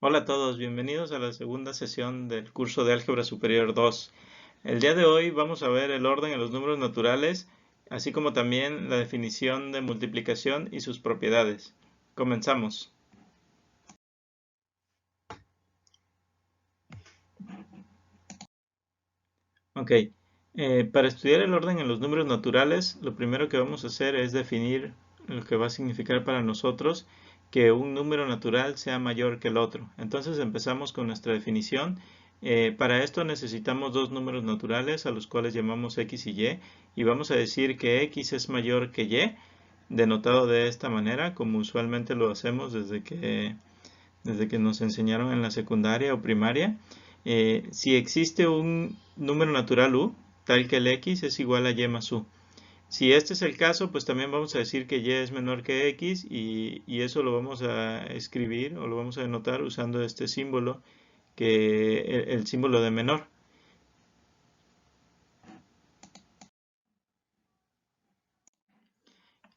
Hola a todos, bienvenidos a la segunda sesión del curso de Álgebra Superior 2. El día de hoy vamos a ver el orden en los números naturales, así como también la definición de multiplicación y sus propiedades. Comenzamos. Ok, para estudiar el orden en los números naturales, lo primero que vamos a hacer es definir lo que va a significar para nosotros que un número natural sea mayor que el otro. Entonces empezamos con nuestra definición. Para esto necesitamos dos números naturales a los cuales llamamos x y vamos a decir que x es mayor que y, denotado de esta manera, como usualmente lo hacemos desde que nos enseñaron en la secundaria o primaria. Si existe un número natural u, tal que el x es igual a y más u. Si este es el caso, pues también vamos a decir que y es menor que x y eso lo vamos a escribir o lo vamos a denotar usando este símbolo, el símbolo de menor.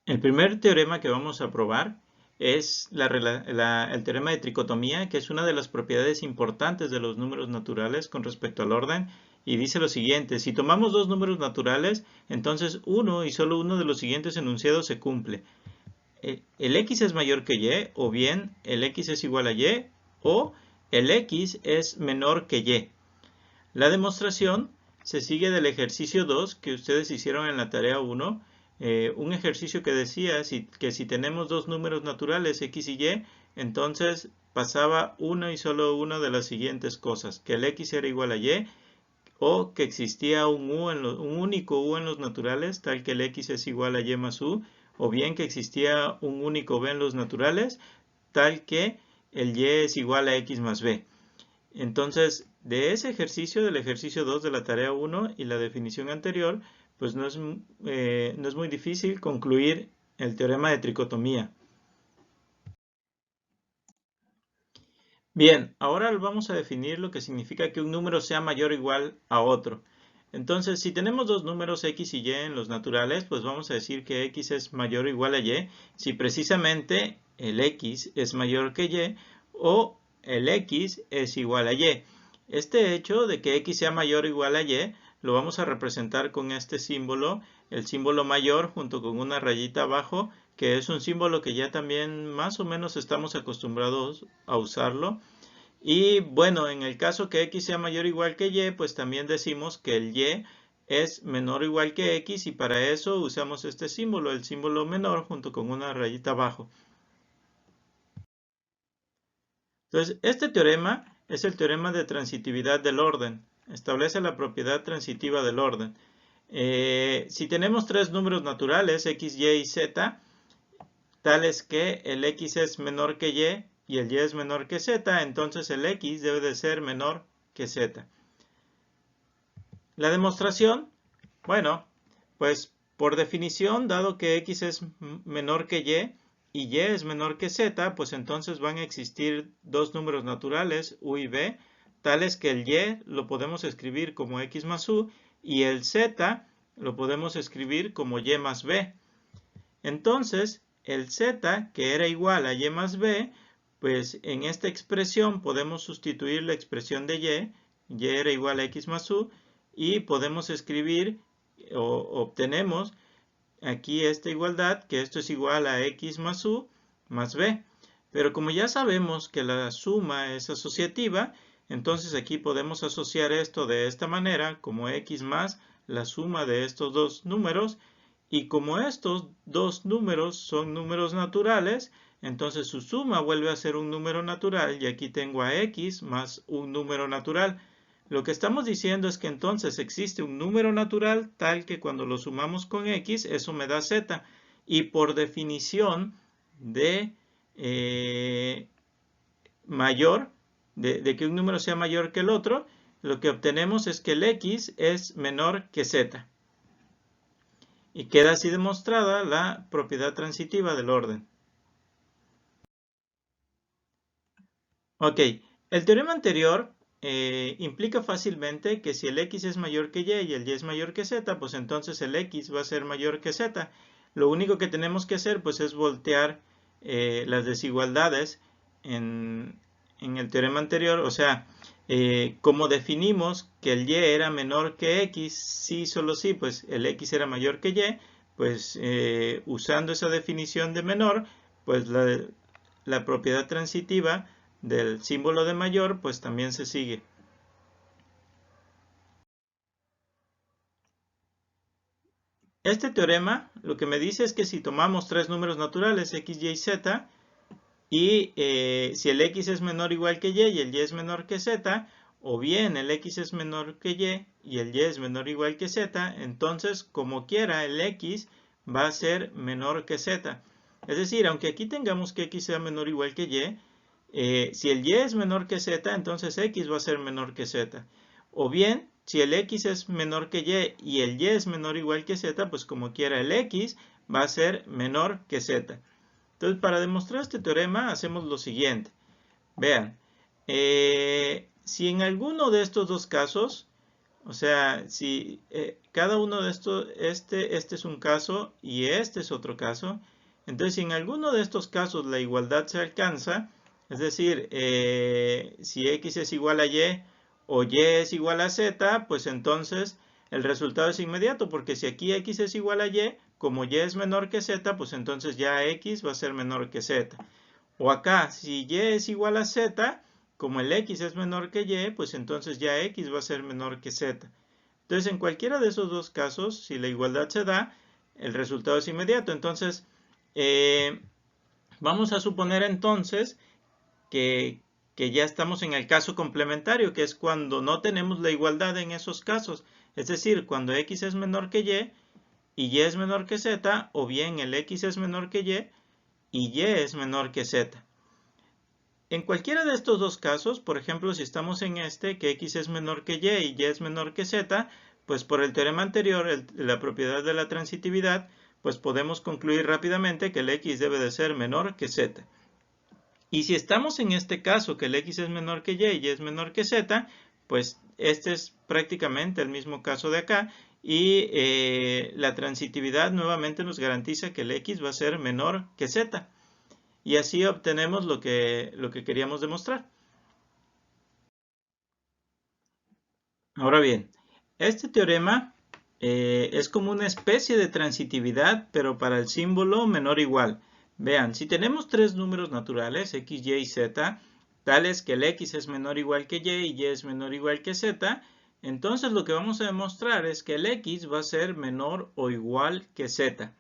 El primer teorema que vamos a probar es el teorema de tricotomía, que es una de las propiedades importantes de los números naturales con respecto al orden, y dice lo siguiente: si tomamos dos números naturales, entonces uno y solo uno de los siguientes enunciados se cumple. El x es mayor que y, o bien el x es igual a y, o el x es menor que y. La demostración se sigue del ejercicio 2 que ustedes hicieron en la tarea 1, un ejercicio que decía que si tenemos dos números naturales x y y, entonces pasaba uno y solo una de las siguientes cosas: que el x era igual a y, o que existía un único u en los naturales, tal que el x es igual a y más u, o bien que existía un único b en los naturales, tal que el y es igual a x más b. Entonces, de ese ejercicio, del ejercicio 2 de la tarea 1 y la definición anterior, pues no es muy difícil concluir el teorema de tricotomía. Bien, ahora vamos a definir lo que significa que un número sea mayor o igual a otro. Entonces, si tenemos dos números x y y en los naturales, pues vamos a decir que x es mayor o igual a y si precisamente el x es mayor que y o el x es igual a y. Este hecho de que x sea mayor o igual a y lo vamos a representar con este símbolo, el símbolo mayor junto con una rayita abajo, que es un símbolo que ya también más o menos estamos acostumbrados a usarlo. Y bueno, en el caso que x sea mayor o igual que y, pues también decimos que el y es menor o igual que x, y para eso usamos este símbolo, el símbolo menor junto con una rayita abajo. Entonces, este teorema es el teorema de transitividad del orden. Establece la propiedad transitiva del orden. Si tenemos tres números naturales, x, y y z, tales que el x es menor que y el y es menor que z, entonces el x debe de ser menor que z. La demostración, bueno, pues por definición, dado que x es menor que y es menor que z, pues entonces van a existir dos números naturales, u y b, tales que el y lo podemos escribir como x más u y el z lo podemos escribir como y más b. Entonces, el z, que era igual a y más b, pues en esta expresión podemos sustituir la expresión de y era igual a x más u, y podemos escribir o obtenemos aquí esta igualdad, que esto es igual a x más u más b. Pero como ya sabemos que la suma es asociativa, entonces aquí podemos asociar esto de esta manera, como x más la suma de estos dos números, y como estos dos números son números naturales, entonces su suma vuelve a ser un número natural, y aquí tengo a x más un número natural. Lo que estamos diciendo es que entonces existe un número natural tal que cuando lo sumamos con x, eso me da z. Y por definición de mayor, de que un número sea mayor que el otro, lo que obtenemos es que el x es menor que z. Y queda así demostrada la propiedad transitiva del orden. Ok, el teorema anterior implica fácilmente que si el x es mayor que y el y es mayor que z, pues entonces el x va a ser mayor que z. Lo único que tenemos que hacer pues es voltear las desigualdades en en el teorema anterior, o sea, como definimos que el y era menor que x, sí, solo sí, pues el x era mayor que y, pues usando esa definición de menor, pues la propiedad transitiva del símbolo de mayor, pues también se sigue. Este teorema lo que me dice es que si tomamos tres números naturales, x, y, z, y si el x es menor o igual que y el y es menor que z, o bien el x es menor que y el y es menor o igual que z, entonces como quiera el x va a ser menor que z. Es decir, aunque aquí tengamos que x sea menor o igual que y, si el y es menor que z, entonces x va a ser menor que z. O bien, si el x es menor que y el y es menor o igual que z, pues como quiera el x va a ser menor que z. Entonces, para demostrar este teorema, hacemos lo siguiente. Vean, si en alguno de estos dos casos, o sea, si cada uno de estos, este es un caso y este es otro caso, entonces si en alguno de estos casos la igualdad se alcanza, es decir, si x es igual a y o y es igual a z, pues entonces el resultado es inmediato, porque si aquí x es igual a y, como y es menor que z, pues entonces ya x va a ser menor que z. O acá, si y es igual a z, como el x es menor que y, pues entonces ya x va a ser menor que z. Entonces, en cualquiera de esos dos casos, si la igualdad se da, el resultado es inmediato. Entonces, vamos a suponer entonces que, que ya estamos en el caso complementario, que es cuando no tenemos la igualdad en esos casos. Es decir, cuando x es menor que y es menor que z, o bien el x es menor que y es menor que z. En cualquiera de estos dos casos, por ejemplo, si estamos en este, que x es menor que y es menor que z, pues por el teorema anterior, la propiedad de la transitividad, pues podemos concluir rápidamente que el x debe de ser menor que z. Y si estamos en este caso, que el x es menor que y es menor que z, pues este es prácticamente el mismo caso de acá, y la transitividad nuevamente nos garantiza que el x va a ser menor que z. Y así obtenemos lo que queríamos demostrar. Ahora bien, este teorema es como una especie de transitividad, pero para el símbolo menor o igual. Vean, si tenemos tres números naturales, x, y y z, tales que el x es menor o igual que y es menor o igual que z, entonces lo que vamos a demostrar es que el x va a ser menor o igual que z.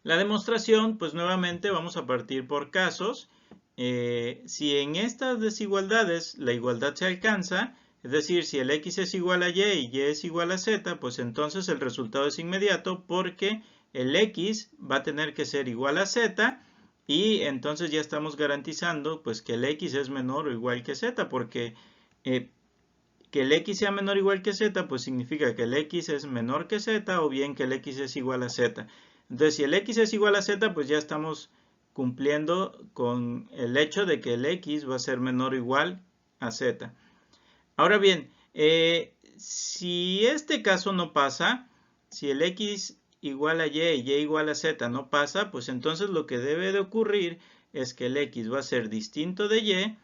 La demostración, pues nuevamente vamos a partir por casos. Si en estas desigualdades la igualdad se alcanza, es decir, si el x es igual a y es igual a z, pues entonces el resultado es inmediato porque el x va a tener que ser igual a z y entonces ya estamos garantizando pues que el x es menor o igual que z, porque que el x sea menor o igual que z, pues significa que el x es menor que z o bien que el x es igual a z. Entonces, si el x es igual a z, pues ya estamos cumpliendo con el hecho de que el x va a ser menor o igual a z. Ahora bien, si este caso no pasa, si el x igual a y igual a z no pasa, pues entonces lo que debe de ocurrir es que el x va a ser distinto de y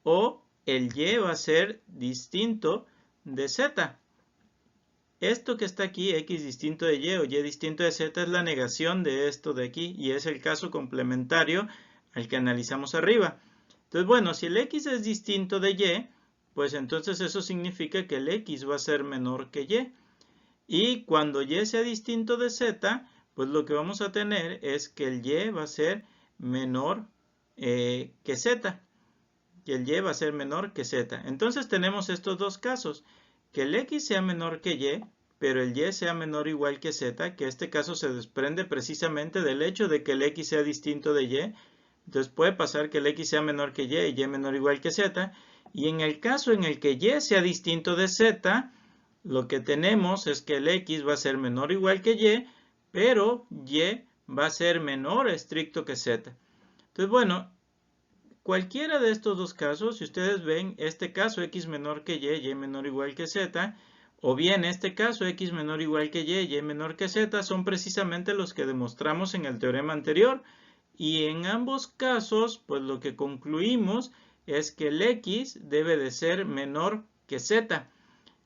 o el y va a ser distinto de z. Esto que está aquí, x distinto de y o y distinto de z, es la negación de esto de aquí y es el caso complementario al que analizamos arriba. Entonces, bueno, si el x es distinto de y, pues entonces eso significa que el x va a ser menor que y. Y cuando y sea distinto de z, pues lo que vamos a tener es que el y va a ser menor que z. Y el y va a ser menor que z. Entonces tenemos estos dos casos. Que el x sea menor que y, pero el y sea menor o igual que z, que este caso se desprende precisamente del hecho de que el x sea distinto de y. Entonces puede pasar que el x sea menor que y menor o igual que z. Y en el caso en el que y sea distinto de z, lo que tenemos es que el x va a ser menor o igual que y, pero y va a ser menor estricto que z. Entonces, bueno, cualquiera de estos dos casos, si ustedes ven este caso x menor que y menor o igual que z, o bien este caso x menor o igual que y menor que z, son precisamente los que demostramos en el teorema anterior. Y en ambos casos, pues lo que concluimos es que el x debe de ser menor que z.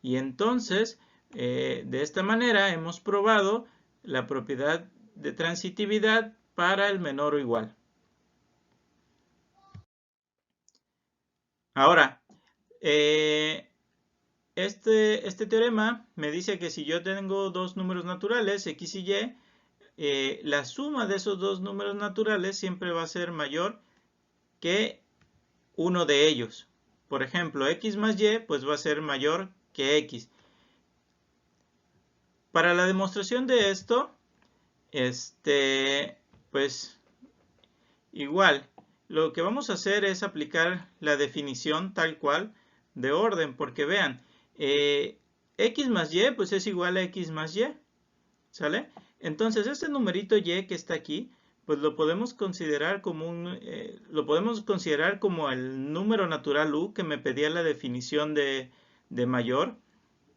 Y entonces, de esta manera hemos probado la propiedad de transitividad para el menor o igual. Ahora, este teorema me dice que si yo tengo dos números naturales, x y y, la suma de esos dos números naturales siempre va a ser mayor que uno de ellos. Por ejemplo, x más y pues va a ser mayor que x. Para la demostración de esto, pues igual, lo que vamos a hacer es aplicar la definición tal cual de orden, porque vean, x más y pues es igual a x más y, ¿sale? Entonces este numerito y que está aquí, pues lo podemos considerar como el número natural u que me pedía la definición de mayor,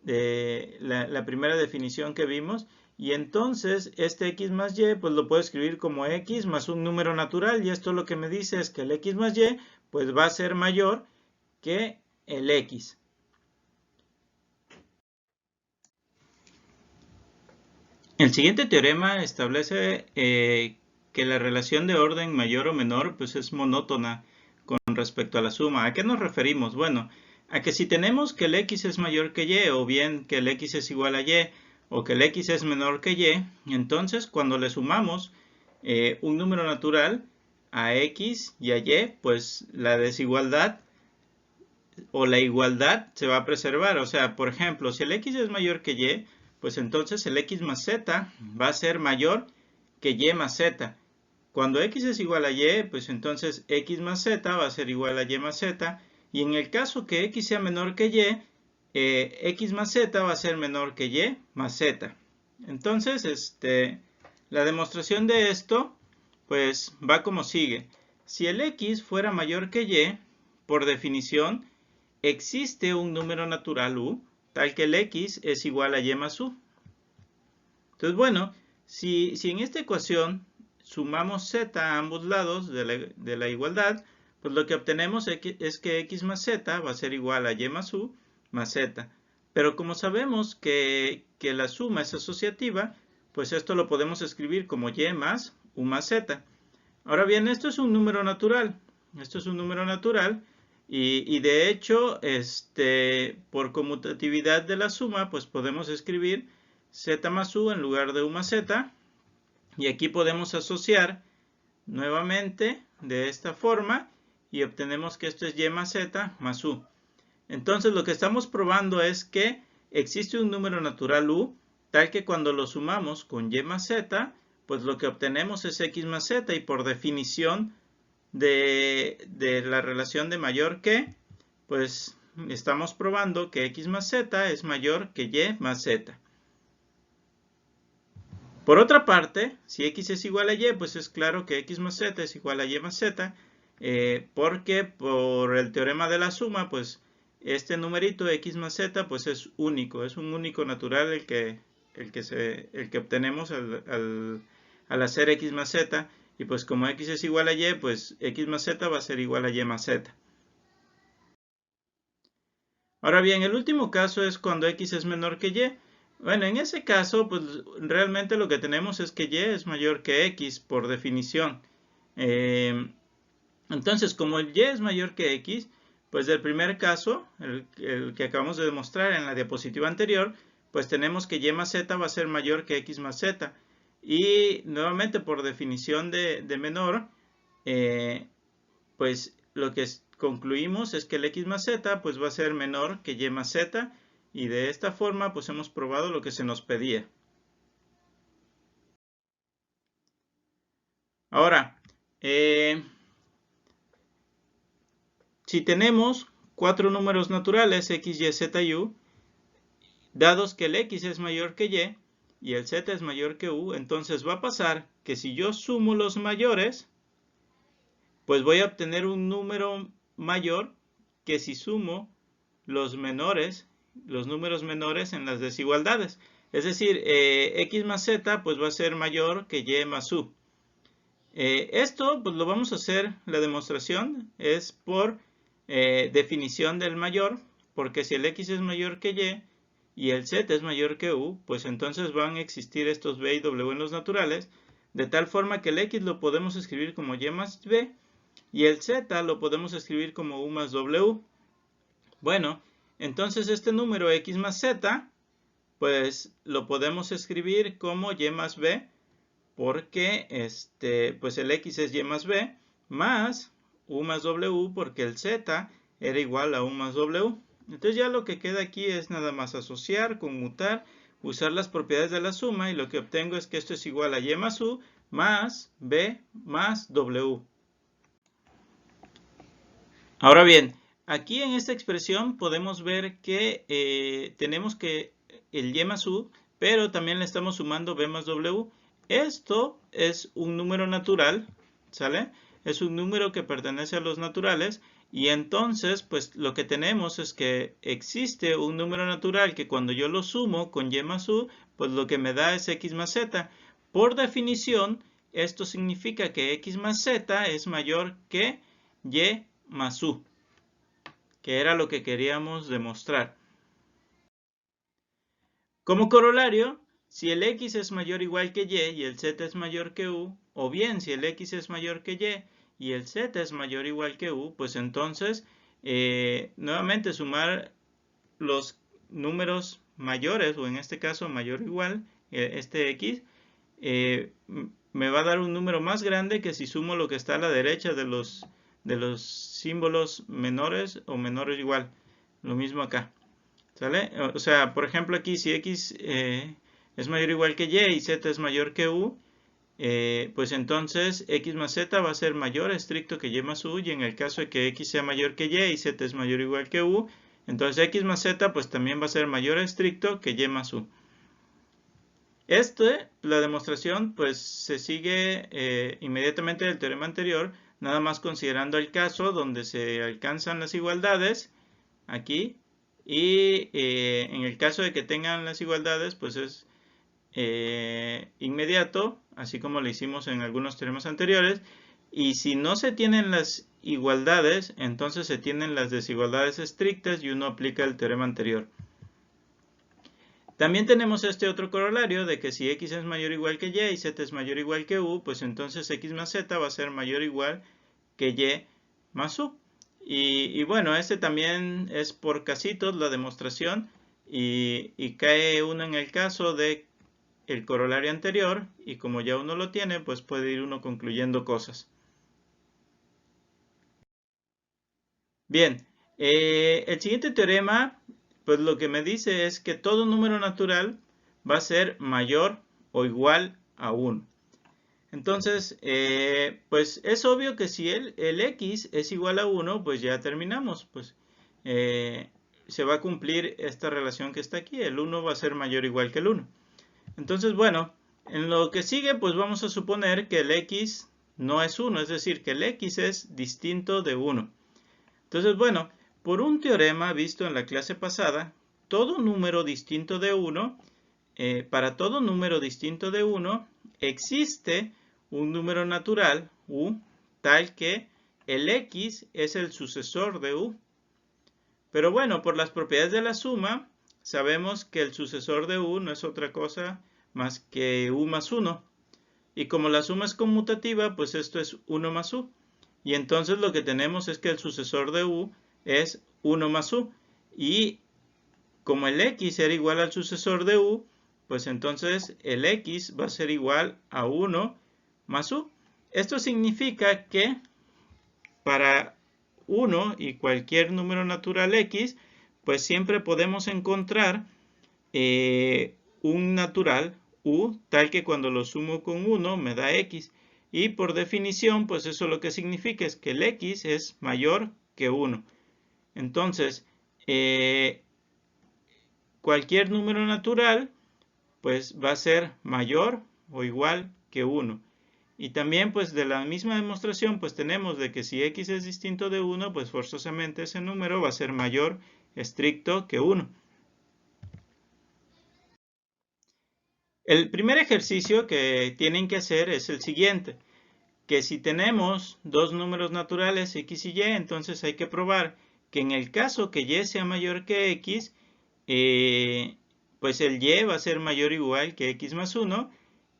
de la primera definición que vimos. Y entonces este x más y pues lo puedo escribir como x más un número natural, y esto lo que me dice es que el x más y pues va a ser mayor que el x. El siguiente teorema establece que la relación de orden mayor o menor pues es monótona con respecto a la suma. ¿A qué nos referimos? Bueno, a que si tenemos que el x es mayor que y, o bien que el x es igual a y, o que el x es menor que y, entonces cuando le sumamos un número natural a x y a y, pues la desigualdad o la igualdad se va a preservar. O sea, por ejemplo, si el x es mayor que y, pues entonces el x más z va a ser mayor que y más z. Cuando x es igual a y, pues entonces x más z va a ser igual a y más z. Y en el caso que x sea menor que y, x más z va a ser menor que y más z. Entonces, la demostración de esto, pues va como sigue. Si el x fuera mayor que y, por definición, existe un número natural u, tal que el x es igual a y más u. Entonces, bueno, si en esta ecuación sumamos z a ambos lados de la igualdad, pues lo que obtenemos es que x más z va a ser igual a y más u más z. Pero como sabemos que la suma es asociativa, pues esto lo podemos escribir como y más u más z. Ahora bien, esto es un número natural. Esto es un número natural. Y de hecho, por conmutatividad de la suma, pues podemos escribir z más u en lugar de u más z. Y aquí podemos asociar nuevamente de esta forma y obtenemos que esto es y más z más u. Entonces lo que estamos probando es que existe un número natural u, tal que cuando lo sumamos con y más z, pues lo que obtenemos es x más z, y por definición de la relación de mayor que, pues estamos probando que x más z es mayor que y más z. Por otra parte, si x es igual a y, pues es claro que x más z es igual a y más z, porque por el teorema de la suma, pues este numerito x más z pues es único, es un único natural el que obtenemos al hacer x más z. Y pues como x es igual a y, pues x más z va a ser igual a y más z. Ahora bien, el último caso es cuando x es menor que y. Bueno, en ese caso, pues realmente lo que tenemos es que y es mayor que x por definición. Entonces, como el y es mayor que x, pues del primer caso, el que acabamos de demostrar en la diapositiva anterior, pues tenemos que y más z va a ser mayor que x más z. Y nuevamente por definición de menor, pues lo que concluimos es que el x más z pues va a ser menor que y más z, y de esta forma pues hemos probado lo que se nos pedía. Ahora, si tenemos cuatro números naturales x, y, z y u, dados que el x es mayor que y el z es mayor que u, entonces va a pasar que si yo sumo los mayores, pues voy a obtener un número mayor que si sumo los menores, los números menores en las desigualdades. Es decir, x más z pues va a ser mayor que y más u. Esto pues lo vamos a hacer, la demostración es por definición del mayor, porque si el x es mayor que y el z es mayor que u, pues entonces van a existir estos b y w en los naturales, de tal forma que el x lo podemos escribir como y más b y el z lo podemos escribir como u más w. Bueno, entonces este número x más z, pues lo podemos escribir como y más b, porque pues el x es y más b, más u más w, porque el z era igual a u más w. Entonces ya lo que queda aquí es nada más asociar, conmutar, usar las propiedades de la suma, y lo que obtengo es que esto es igual a y más u más b más w. Ahora bien, aquí en esta expresión podemos ver que tenemos que el y más u, pero también le estamos sumando b más w. Esto es un número natural, ¿sale? Es un número que pertenece a los naturales, y entonces pues lo que tenemos es que existe un número natural que cuando yo lo sumo con y más u, pues lo que me da es x más z. Por definición, esto significa que x más z es mayor que y más u, que era lo que queríamos demostrar. Como corolario, si el x es mayor o igual que y el z es mayor que u, o bien si el x es mayor que y el z es mayor o igual que u, pues entonces nuevamente sumar los números mayores, o en este caso mayor o igual, este x, me va a dar un número más grande que si sumo lo que está a la derecha de los símbolos menores o menores o igual. Lo mismo acá. ¿Sale? O sea, por ejemplo aquí si x es mayor o igual que y z es mayor que u, pues entonces x más z va a ser mayor estricto que y más u, y en el caso de que x sea mayor que y z es mayor o igual que u, entonces x más z pues también va a ser mayor estricto que y más u. La demostración pues se sigue inmediatamente del teorema anterior, nada más considerando el caso donde se alcanzan las igualdades, aquí, y en el caso de que tengan las igualdades pues es inmediato, así como lo hicimos en algunos teoremas anteriores, y si no se tienen las igualdades, entonces se tienen las desigualdades estrictas y uno aplica el teorema anterior. También tenemos este otro corolario de que si x es mayor o igual que y z es mayor o igual que u, pues entonces x más z va a ser mayor o igual que y más u. Y bueno, este también es por casitos la demostración, y cae uno en el caso de el corolario anterior, y como ya uno lo tiene, pues puede ir uno concluyendo cosas. Bien, el siguiente teorema, pues lo que me dice es que todo número natural va a ser mayor o igual a 1. Entonces, pues es obvio que si el x es igual a 1, pues ya terminamos. Pues se va a cumplir esta relación que está aquí. El 1 va a ser mayor o igual que el 1. Entonces, bueno, en lo que sigue, pues vamos a suponer que el x no es 1. Es decir, que el x es distinto de 1. Entonces, bueno, por un teorema visto en la clase pasada, todo número distinto de 1, para todo número distinto de 1, existe un número natural, u, tal que el x es el sucesor de u. Pero bueno, por las propiedades de la suma, sabemos que el sucesor de u no es otra cosa más que u más 1. Y como la suma es conmutativa, pues esto es 1 más u. Y entonces lo que tenemos es que el sucesor de u es 1 más u. Y como el x era igual al sucesor de u, pues entonces el x va a ser igual a 1 más u. Esto significa que para 1 y cualquier número natural x, pues siempre podemos encontrar un natural u, tal que cuando lo sumo con 1 me da x. Y por definición, pues eso lo que significa es que el x es mayor que 1. Entonces, cualquier número natural, pues va a ser mayor o igual que 1. Y también, pues de la misma demostración, pues tenemos de que si x es distinto de 1, pues forzosamente ese número va a ser mayor estricto que 1. El primer ejercicio que tienen que hacer es el siguiente. que si tenemos dos números naturales x y y, entonces hay que probar que en el caso que y sea mayor que x, pues el y va a ser mayor o igual que x más 1,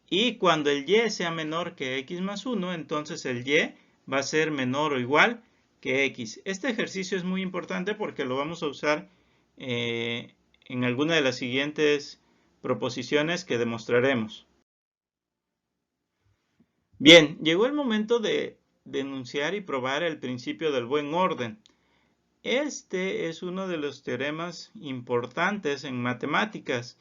y cuando el y sea menor que x más 1, entonces el y va a ser menor o igual que x. Este ejercicio es muy importante porque lo vamos a usar en alguna de las siguientes proposiciones que demostraremos. Bien, llegó el momento de denunciar y probar el principio del buen orden. Este es uno de los teoremas importantes en matemáticas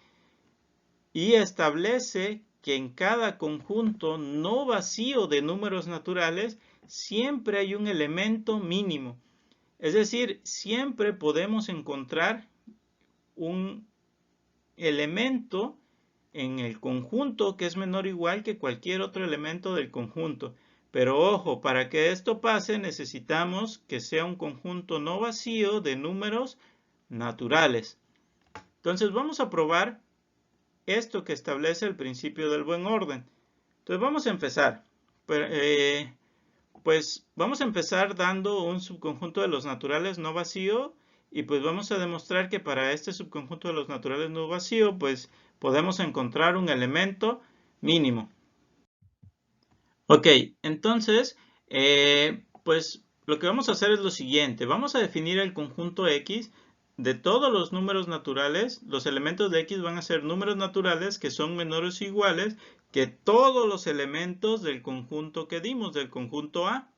y establece que en cada conjunto no vacío de números naturales siempre hay un elemento mínimo. Es decir, siempre podemos encontrar un elemento en el conjunto que es menor o igual que cualquier otro elemento del conjunto. Pero ojo, para que esto pase necesitamos que sea un conjunto no vacío de números naturales. Entonces vamos a probar esto que establece el principio del buen orden. Entonces vamos a empezar. Pues vamos a empezar dando un subconjunto de los naturales no vacío y pues vamos a demostrar que para este subconjunto de los naturales no vacío pues podemos encontrar un elemento mínimo. Ok, entonces pues lo que vamos a hacer es lo siguiente. Vamos a definir el conjunto X de todos los números naturales. Los elementos de X van a ser números naturales que son menores o iguales que todos los elementos del conjunto que dimos, del conjunto A.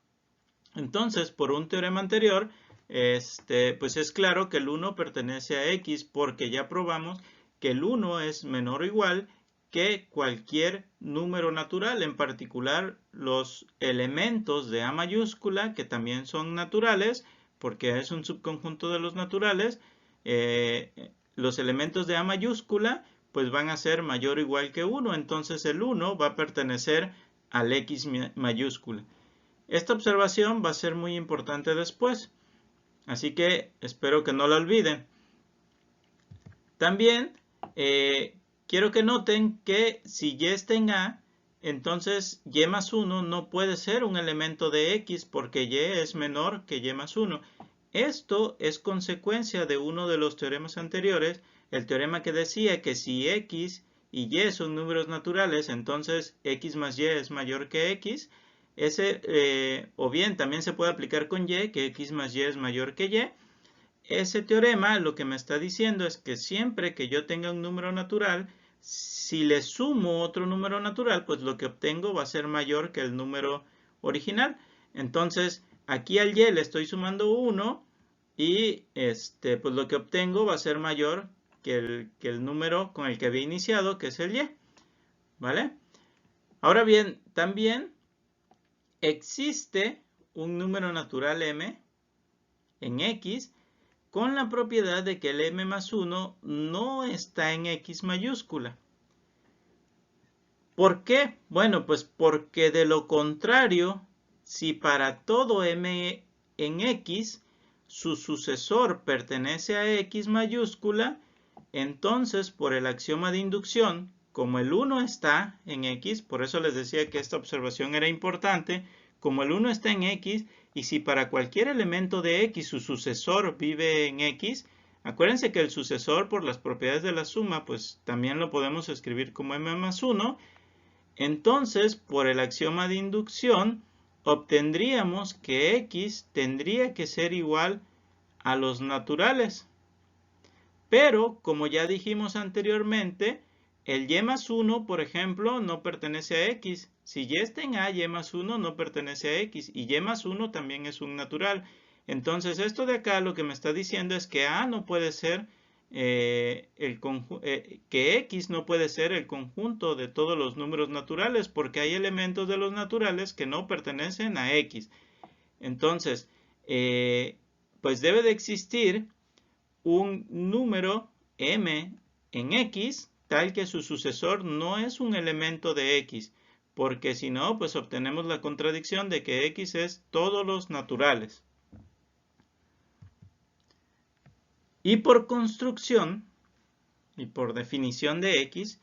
Entonces, por un teorema anterior, pues es claro que el 1 pertenece a X porque ya probamos que el 1 es menor o igual que cualquier número natural, en particular los elementos de A mayúscula, que también son naturales, porque es un subconjunto de los naturales, los elementos de A mayúscula pues van a ser mayor o igual que 1, entonces el 1 va a pertenecer al X mayúscula. Esta observación va a ser muy importante después, así que espero que no la olviden. También quiero que noten que si y está en A, entonces y más 1 no puede ser un elemento de X porque y es menor que y más 1. Esto es consecuencia de uno de los teoremas anteriores, el teorema que decía que si X y Y son números naturales, entonces X más Y es mayor que X. O bien también se puede aplicar con Y, que X más Y es mayor que Y. Ese teorema lo que me está diciendo es que siempre que yo tenga un número natural, si le sumo otro número natural, pues lo que obtengo va a ser mayor que el número original. Entonces, aquí al Y le estoy sumando 1 y pues lo que obtengo va a ser mayor que el número con el que había iniciado, que es el Y. ¿Vale? Ahora bien, también existe un número natural m en X con la propiedad de que el m más 1 no está en X mayúscula. ¿Por qué? Bueno, pues porque de lo contrario, si para todo m en X su sucesor pertenece a X mayúscula, entonces por el axioma de inducción, como el 1 está en X, por eso les decía que esta observación era importante, como el 1 está en X, y si para cualquier elemento de X su sucesor vive en X, acuérdense que el sucesor por las propiedades de la suma, pues también lo podemos escribir como m más 1, entonces por el axioma de inducción obtendríamos que X tendría que ser igual a los naturales. Pero, como ya dijimos anteriormente, el y más 1, por ejemplo, no pertenece a X. Si y está en A, y más 1 no pertenece a X. Y y más 1 también es un natural. Entonces, esto de acá lo que me está diciendo es que A no puede ser que X no puede ser el conjunto de todos los números naturales porque hay elementos de los naturales que no pertenecen a X. Entonces, pues debe de existir un número m en X tal que su sucesor no es un elemento de X, porque si no, pues obtenemos la contradicción de que X es todos los naturales. Y por construcción, y por definición de X,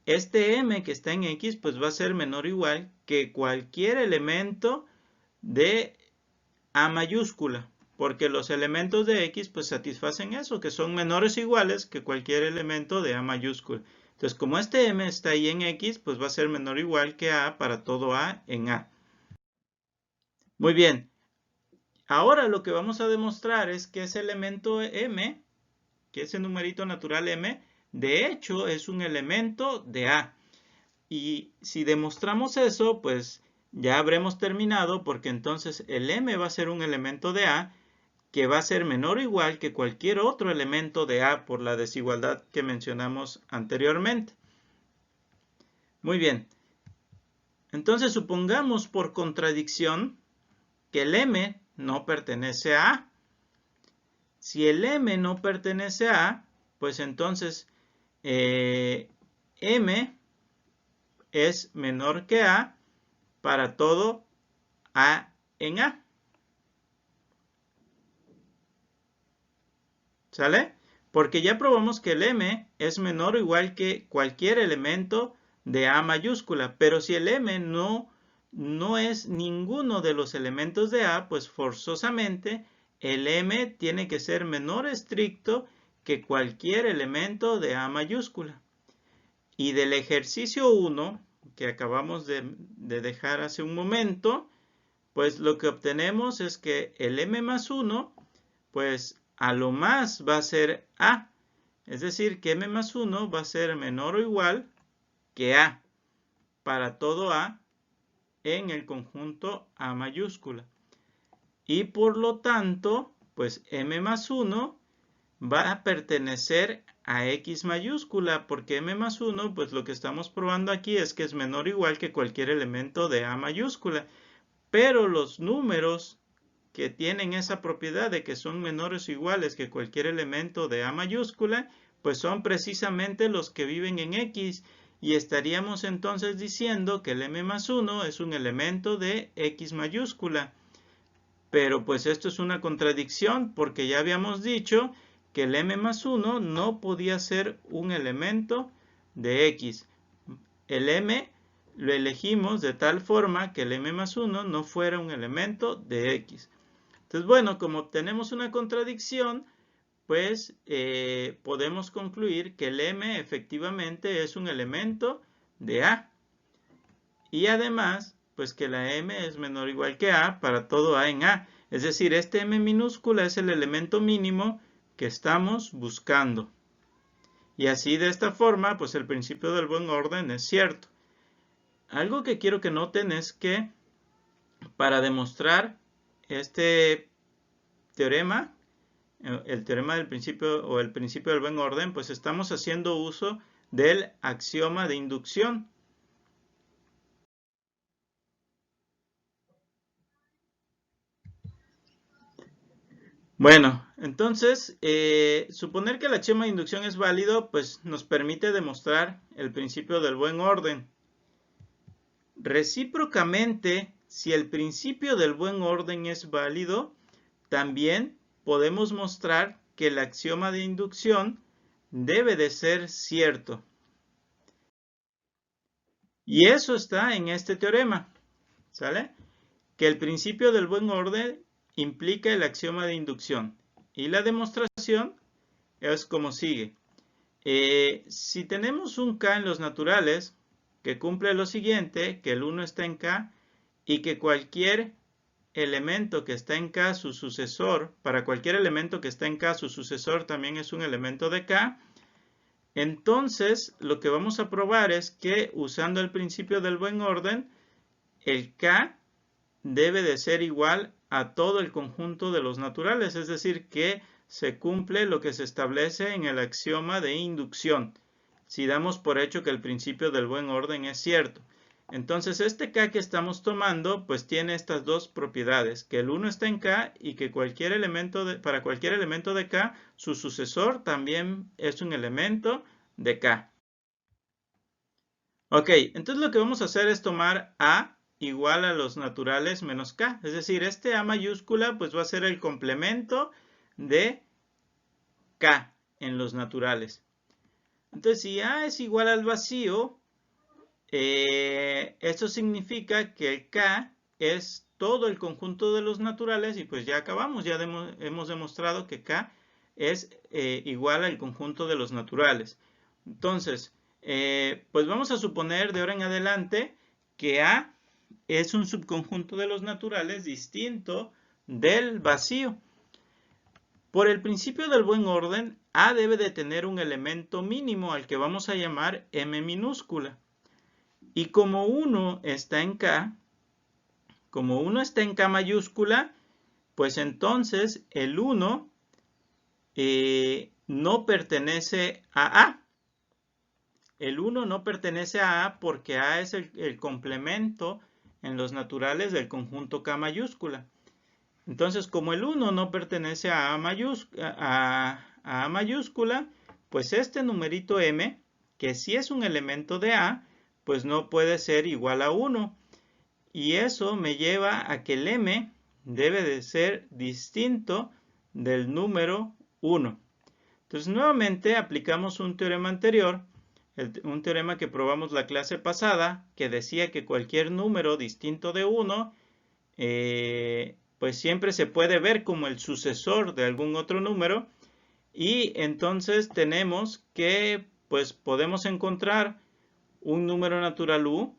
este m que está en x pues va a ser menor o igual que cualquier elemento de a mayúscula, porque los elementos de x pues satisfacen eso, que son menores o iguales que cualquier elemento de a mayúscula. Entonces, como este m está ahí en x, pues va a ser menor o igual que a para todo a en a. Muy bien. Ahora lo que vamos a demostrar es que ese elemento m, que ese numerito natural m, de hecho es un elemento de a. Y si demostramos eso, pues ya habremos terminado, porque entonces el m va a ser un elemento de a que va a ser menor o igual que cualquier otro elemento de a por la desigualdad que mencionamos anteriormente. Muy bien. Entonces supongamos por contradicción que el m no pertenece a a. Si el m no pertenece a a, pues entonces m es menor que a para todo a en a. ¿Sale? Porque ya probamos que el m es menor o igual que cualquier elemento de a mayúscula. Pero si el m no es ninguno de los elementos de a, pues forzosamente el m tiene que ser menor estricto que cualquier elemento de a mayúscula. Y del ejercicio 1, que acabamos de dejar hace un momento, pues lo que obtenemos es que el m más 1, pues a lo más va a ser a. Es decir, que m más 1 va a ser menor o igual que a para todo a en el conjunto a mayúscula. Y por lo tanto, pues m más 1 va a pertenecer a x mayúscula, porque m más 1, pues lo que estamos probando aquí es que es menor o igual que cualquier elemento de a mayúscula. Pero los números que tienen esa propiedad de que son menores o iguales que cualquier elemento de a mayúscula, pues son precisamente los que viven en x, y estaríamos entonces diciendo que el m más 1 es un elemento de x mayúscula. Pero pues esto es una contradicción, porque ya habíamos dicho que el m más 1 no podía ser un elemento de x. El m lo elegimos de tal forma que el m más 1 no fuera un elemento de x. Entonces, bueno, como obtenemos una contradicción, pues podemos concluir que el m efectivamente es un elemento de a. Y además, pues que la m es menor o igual que a para todo a en a. Es decir, este m minúscula es el elemento mínimo que estamos buscando. Y así, de esta forma, pues el principio del buen orden es cierto. Algo que quiero que noten es que para demostrar este teorema, el teorema del principio o el principio del buen orden, pues estamos haciendo uso del axioma de inducción. Bueno, entonces, suponer que el axioma de inducción es válido, pues nos permite demostrar el principio del buen orden. Recíprocamente, si el principio del buen orden es válido, también podemos mostrar que el axioma de inducción debe de ser cierto. Y eso está en este teorema, ¿sale? Que el principio del buen orden implica el axioma de inducción. Y la demostración es como sigue. Si tenemos un k en los naturales, que cumple lo siguiente, que el 1 está en k, y que cualquier elemento que está en k, su sucesor, para cualquier elemento que está en k, su sucesor también es un elemento de k, entonces lo que vamos a probar es que usando el principio del buen orden, el k debe de ser igual a todo el conjunto de los naturales, es decir, que se cumple lo que se establece en el axioma de inducción, si damos por hecho que el principio del buen orden es cierto. Entonces este k que estamos tomando pues tiene estas dos propiedades, que el 1 está en k y que para cualquier elemento de k, su sucesor también es un elemento de k. Ok, entonces lo que vamos a hacer es tomar a igual a los naturales menos k, es decir, este a mayúscula pues va a ser el complemento de k en los naturales. Entonces, si A es igual al vacío, esto significa que el K es todo el conjunto de los naturales y pues ya acabamos, ya hemos demostrado que K es igual al conjunto de los naturales. Entonces, pues vamos a suponer de ahora en adelante que A es un subconjunto de los naturales distinto del vacío. Por el principio del buen orden, A debe de tener un elemento mínimo al que vamos a llamar M minúscula. Y como 1 está en K, mayúscula, pues entonces el 1 no pertenece a A. El 1 no pertenece a A porque A es el complemento en los naturales del conjunto K mayúscula. Entonces, como el 1 no pertenece a A mayúscula, pues este numerito M, que sí es un elemento de A, pues no puede ser igual a 1. Y eso me lleva a que el M debe de ser distinto del número 1. Entonces, nuevamente aplicamos un teorema anterior, un teorema que probamos la clase pasada, que decía que cualquier número distinto de 1, pues siempre se puede ver como el sucesor de algún otro número. Y entonces tenemos que, pues podemos encontrar un número natural U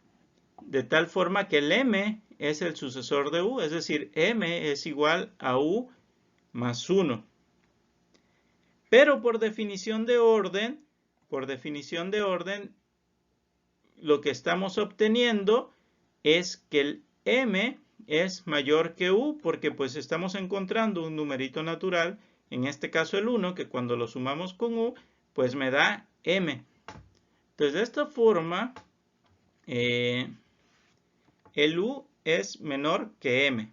de tal forma que el M es el sucesor de U, es decir, M es igual a U más 1. Pero por definición de orden, lo que estamos obteniendo es que el M es mayor que U, porque pues estamos encontrando un numerito natural, en este caso el 1, que cuando lo sumamos con U, pues me da M. Entonces de esta forma, el U es menor que M.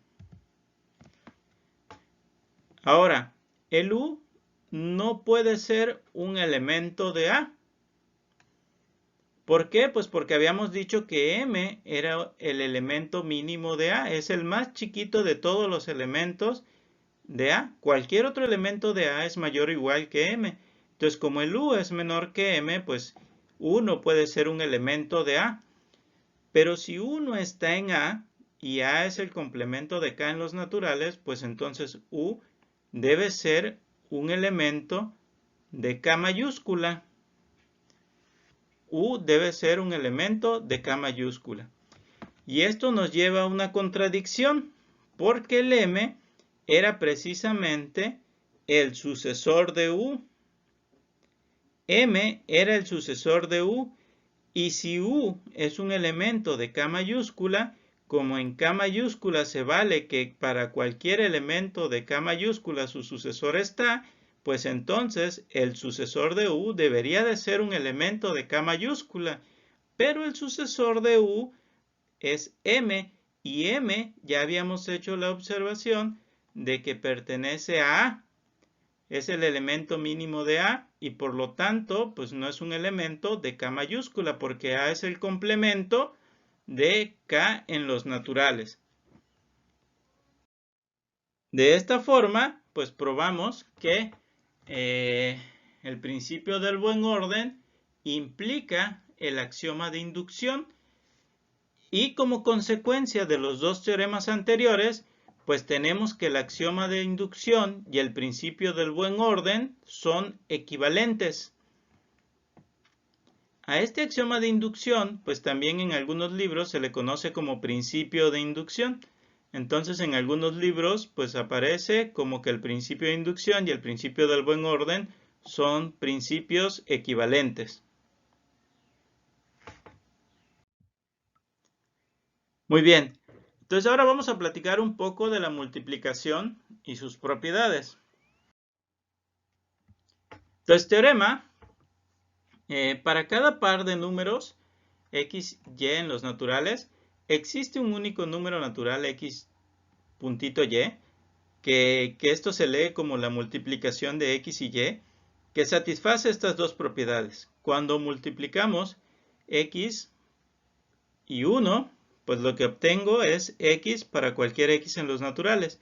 Ahora, el U no puede ser un elemento de A. ¿Por qué? Pues porque habíamos dicho que M era el elemento mínimo de A. Es el más chiquito de todos los elementos de A. Cualquier otro elemento de A es mayor o igual que M. Entonces, como el U es menor que M, pues U no puede ser un elemento de A. Pero si U no está en A, y A es el complemento de K en los naturales, pues entonces U debe ser un elemento de K mayúscula. U debe ser un elemento de K mayúscula. Y esto nos lleva a una contradicción, porque el M era precisamente el sucesor de U. M era el sucesor de U, y si U es un elemento de K mayúscula, como en K mayúscula se vale que para cualquier elemento de K mayúscula su sucesor está, pues entonces el sucesor de U debería de ser un elemento de K mayúscula, pero el sucesor de U es M, y M ya habíamos hecho la observación de que pertenece a A. Es el elemento mínimo de A y por lo tanto pues no es un elemento de K mayúscula porque A es el complemento de K en los naturales. De esta forma pues probamos que el principio del buen orden implica el axioma de inducción y como consecuencia de los dos teoremas anteriores pues tenemos que el axioma de inducción y el principio del buen orden son equivalentes. A este axioma de inducción, pues también en algunos libros se le conoce como principio de inducción. Entonces en algunos libros pues aparece como que el principio de inducción y el principio del buen orden son principios equivalentes. Muy bien. Entonces ahora vamos a platicar un poco de la multiplicación y sus propiedades. Entonces, teorema, para cada par de números x, y en los naturales, existe un único número natural x puntito y, que esto se lee como la multiplicación de x y y, que satisface estas dos propiedades. Cuando multiplicamos x y 1, pues lo que obtengo es x para cualquier x en los naturales.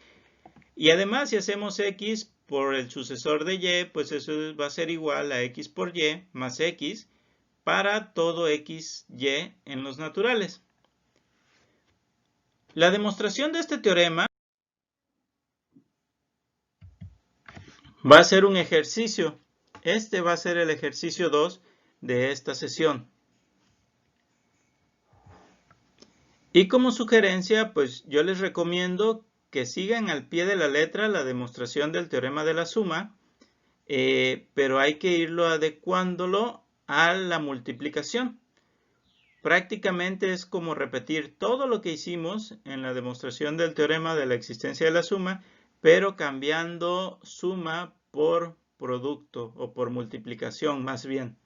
Y además, si hacemos x por el sucesor de y, pues eso va a ser igual a x por y más x para todo x, y en los naturales. La demostración de este teorema va a ser un ejercicio. Este va a ser el ejercicio 2 de esta sesión. Y como sugerencia, pues yo les recomiendo que sigan al pie de la letra la demostración del teorema de la suma, pero hay que irlo adecuándolo a la multiplicación. Prácticamente es como repetir todo lo que hicimos en la demostración del teorema de la existencia de la suma, pero cambiando suma por producto o por multiplicación más bien.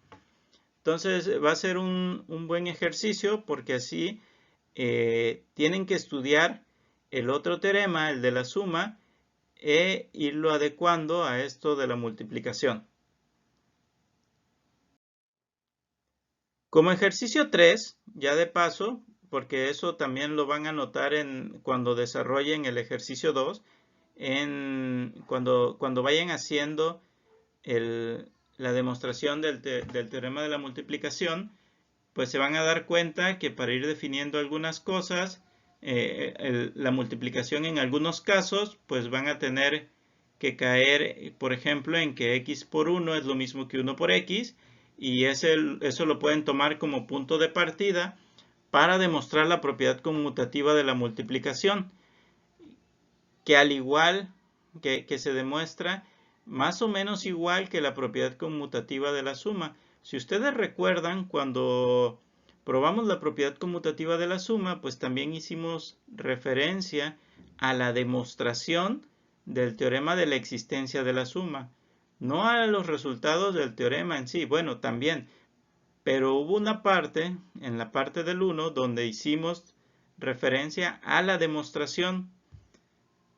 Entonces va a ser un buen ejercicio porque así tienen que estudiar el otro teorema, el de la suma, e irlo adecuando a esto de la multiplicación. Como ejercicio 3, ya de paso, porque eso también lo van a notar cuando desarrollen el ejercicio 2, cuando vayan haciendo la demostración del teorema de la multiplicación, pues se van a dar cuenta que para ir definiendo algunas cosas, la multiplicación en algunos casos, pues van a tener que caer, por ejemplo, en que x por 1 es lo mismo que 1 por x, y eso lo pueden tomar como punto de partida para demostrar la propiedad conmutativa de la multiplicación, que al igual que se demuestra más o menos igual que la propiedad conmutativa de la suma. Si ustedes recuerdan, cuando probamos la propiedad conmutativa de la suma, pues también hicimos referencia a la demostración del teorema de la existencia de la suma. No a los resultados del teorema en sí, bueno, también, pero hubo una parte, en la parte del 1, donde hicimos referencia a la demostración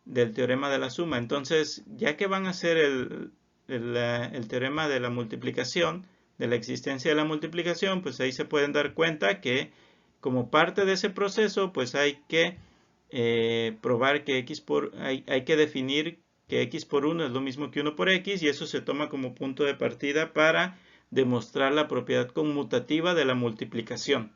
del teorema de la suma. Entonces, ya que van a hacer el teorema de la multiplicación, de la existencia de la multiplicación, pues ahí se pueden dar cuenta que como parte de ese proceso, pues hay que probar que hay que definir que x por 1 es lo mismo que 1 por x, y eso se toma como punto de partida para demostrar la propiedad conmutativa de la multiplicación.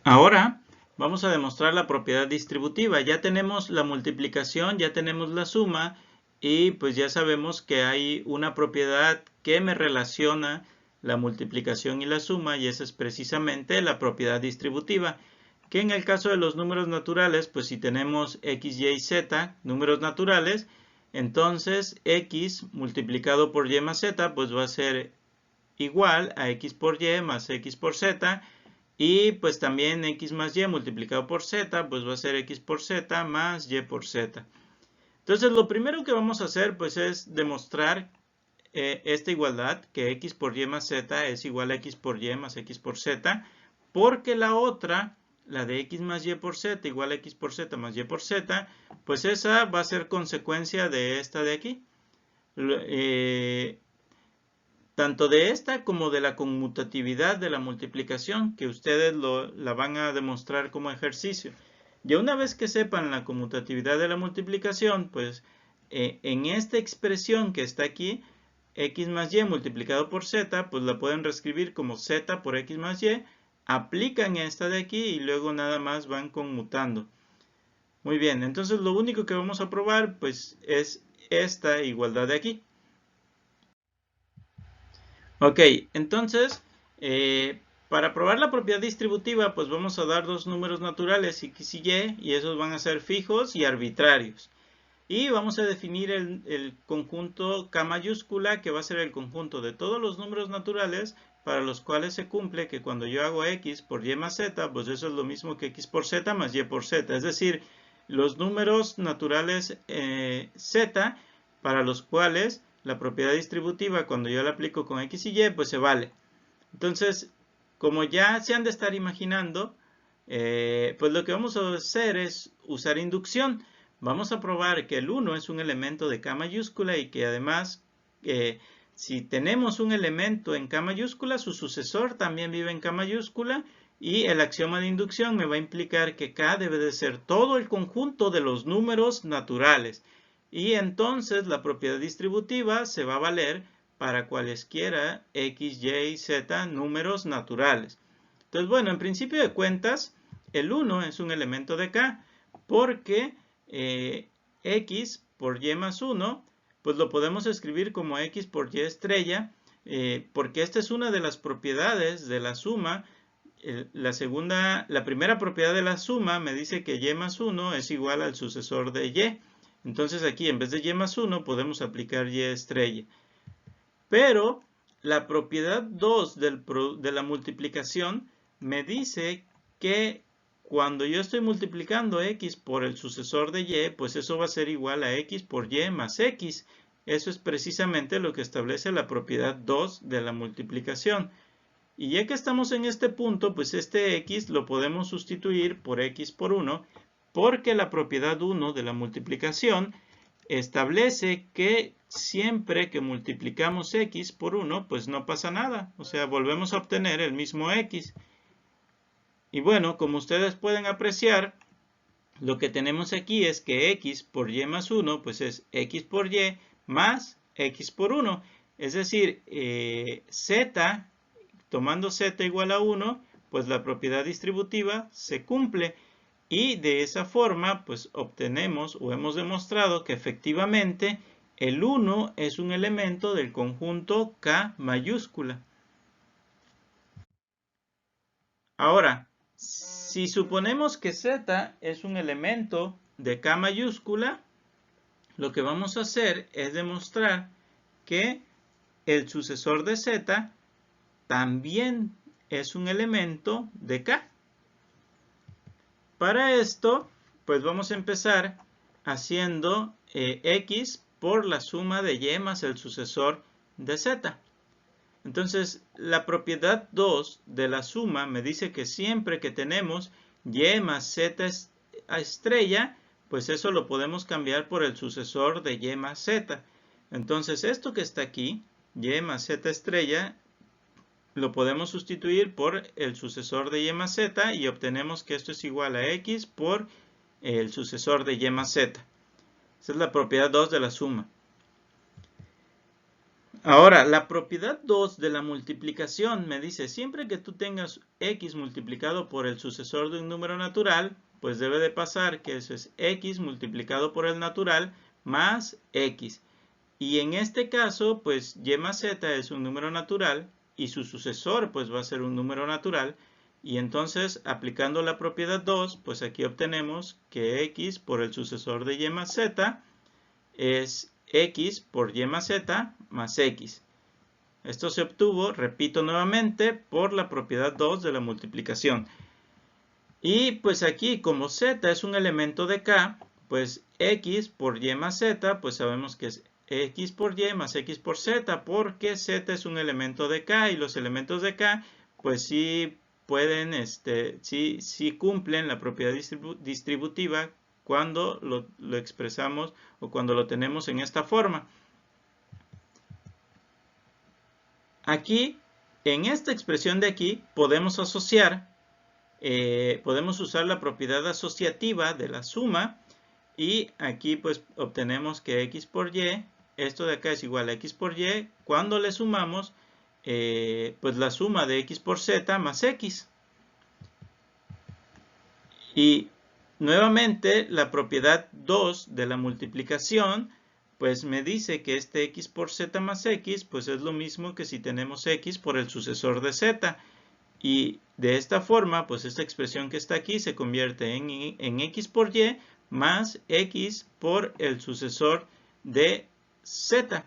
Ahora vamos a demostrar la propiedad distributiva. Ya tenemos la multiplicación, ya tenemos la suma, y pues ya sabemos que hay una propiedad que me relaciona la multiplicación y la suma, y esa es precisamente la propiedad distributiva, que en el caso de los números naturales, pues si tenemos x, y, z, números naturales, entonces x multiplicado por y más z, pues va a ser igual a x por y más x por z, y pues también x más y multiplicado por z, pues va a ser x por z más y por z. Entonces lo primero que vamos a hacer pues es demostrar esta igualdad, que x por y más z es igual a x por y más x por z, porque la otra, la de x más y por z igual a x por z más y por z, pues esa va a ser consecuencia de esta de aquí. Tanto de esta como de la conmutatividad de la multiplicación, que ustedes la van a demostrar como ejercicio. Ya una vez que sepan la conmutatividad de la multiplicación, pues en esta expresión que está aquí, x más y multiplicado por z, pues la pueden reescribir como z por x más y, aplican esta de aquí y luego nada más van conmutando. Muy bien, entonces lo único que vamos a probar pues es esta igualdad de aquí. Ok, entonces, para probar la propiedad distributiva, pues vamos a dar dos números naturales, x y esos van a ser fijos y arbitrarios. Y vamos a definir el conjunto K mayúscula, que va a ser el conjunto de todos los números naturales para los cuales se cumple que cuando yo hago x por y más z, pues eso es lo mismo que x por z más y por z. Es decir, los números naturales z para los cuales la propiedad distributiva, cuando yo la aplico con x y, pues se vale. Entonces, como ya se han de estar imaginando, pues lo que vamos a hacer es usar inducción. Vamos a probar que el 1 es un elemento de K mayúscula y que además, si tenemos un elemento en K mayúscula, su sucesor también vive en K mayúscula, Y el axioma de inducción me va a implicar que K debe de ser todo el conjunto de los números naturales. Y entonces la propiedad distributiva se va a valer para cualesquiera x, y, z números naturales. Entonces, bueno, en principio de cuentas, el 1 es un elemento de K porque x por y más 1, pues lo podemos escribir como x por y estrella, porque esta es una de las propiedades de la suma. La primera propiedad de la suma me dice que y más 1 es igual al sucesor de y. Entonces aquí en vez de y más 1 podemos aplicar y estrella. Pero la propiedad 2 de la multiplicación me dice que cuando yo estoy multiplicando x por el sucesor de y, pues eso va a ser igual a x por y más x. Eso es precisamente lo que establece la propiedad 2 de la multiplicación. Y ya que estamos en este punto, pues este x lo podemos sustituir por x por 1, porque la propiedad 1 de la multiplicación establece que siempre que multiplicamos x por 1, pues no pasa nada. O sea, volvemos a obtener el mismo x. Y bueno, como ustedes pueden apreciar, lo que tenemos aquí es que x por y más 1, pues es x por y más x por 1. Es decir, z, tomando z igual a 1, pues la propiedad distributiva se cumple. Y de esa forma, pues obtenemos o hemos demostrado que efectivamente el 1 es un elemento del conjunto K mayúscula. Ahora, si suponemos que Z es un elemento de K mayúscula, lo que vamos a hacer es demostrar que el sucesor de Z también es un elemento de K. Para esto, pues vamos a empezar haciendo x por la suma de y más el sucesor de z. Entonces, la propiedad 2 de la suma me dice que siempre que tenemos y más z estrella, pues eso lo podemos cambiar por el sucesor de y más z. Entonces, esto que está aquí, y más z estrella, lo podemos sustituir por el sucesor de y más z y obtenemos que esto es igual a x por el sucesor de y más z. Esa es la propiedad 2 de la suma. Ahora, la propiedad 2 de la multiplicación me dice, siempre que tú tengas x multiplicado por el sucesor de un número natural, pues debe de pasar que eso es x multiplicado por el natural más x. Y en este caso, pues y más z es un número natural y su sucesor pues va a ser un número natural. Y entonces, aplicando la propiedad 2, pues aquí obtenemos que x por el sucesor de y más z es x por y más z más x. Esto se obtuvo, repito nuevamente, por la propiedad 2 de la multiplicación. Y pues aquí, como z es un elemento de K, pues x por y más z, pues sabemos que es x por y más x por z, porque z es un elemento de K y los elementos de K pues sí pueden, sí cumplen la propiedad distributiva cuando lo expresamos o cuando lo tenemos en esta forma. Aquí, en esta expresión de aquí, podemos asociar, podemos usar la propiedad asociativa de la suma y aquí pues obtenemos que x por y, esto de acá es igual a x por y, cuando le sumamos pues la suma de x por z más x. Y nuevamente la propiedad 2 de la multiplicación pues me dice que este x por z más x pues es lo mismo que si tenemos x por el sucesor de z. Y de esta forma, pues esta expresión que está aquí se convierte en x por y más x por el sucesor de z.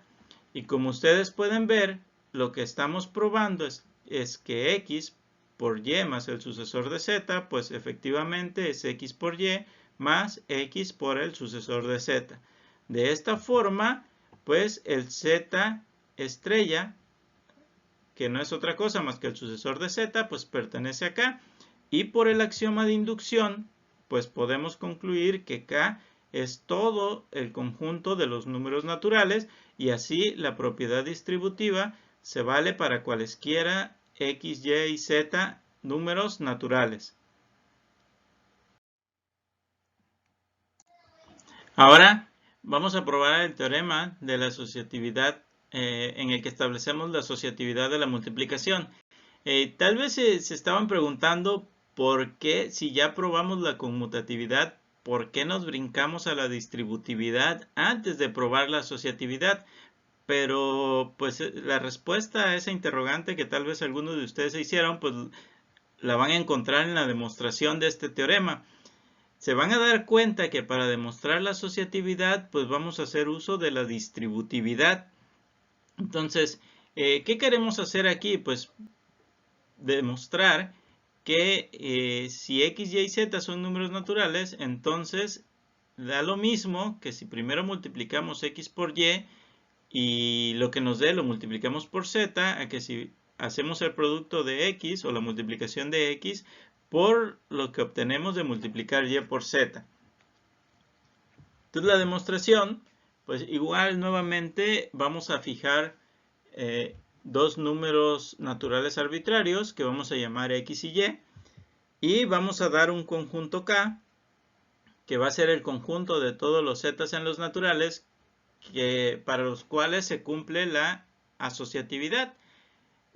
Y como ustedes pueden ver, lo que estamos probando es que x por y más el sucesor de z, pues efectivamente es x por y más x por el sucesor de z. De esta forma, pues el z estrella, que no es otra cosa más que el sucesor de z, pues pertenece acá. Y por el axioma de inducción, pues podemos concluir que K es todo el conjunto de los números naturales y así la propiedad distributiva se vale para cualesquiera x, y y z números naturales. Ahora vamos a probar el teorema de la asociatividad en el que establecemos la asociatividad de la multiplicación. Tal vez se estaban preguntando por qué, si ya probamos la conmutatividad, ¿por qué nos brincamos a la distributividad antes de probar la asociatividad? Pero pues la respuesta a esa interrogante que tal vez algunos de ustedes se hicieron, pues la van a encontrar en la demostración de este teorema. Se van a dar cuenta que para demostrar la asociatividad, pues vamos a hacer uso de la distributividad. Entonces, ¿qué queremos hacer aquí? Pues demostrar que si x, y y z son números naturales, entonces da lo mismo que si primero multiplicamos x por y lo que nos dé lo multiplicamos por z, a que si hacemos el producto de x o la multiplicación de x por lo que obtenemos de multiplicar y por z. Entonces la demostración, pues igual nuevamente vamos a fijar dos números naturales arbitrarios que vamos a llamar x y vamos a dar un conjunto k que va a ser el conjunto de todos los z en los naturales para los cuales se cumple la asociatividad.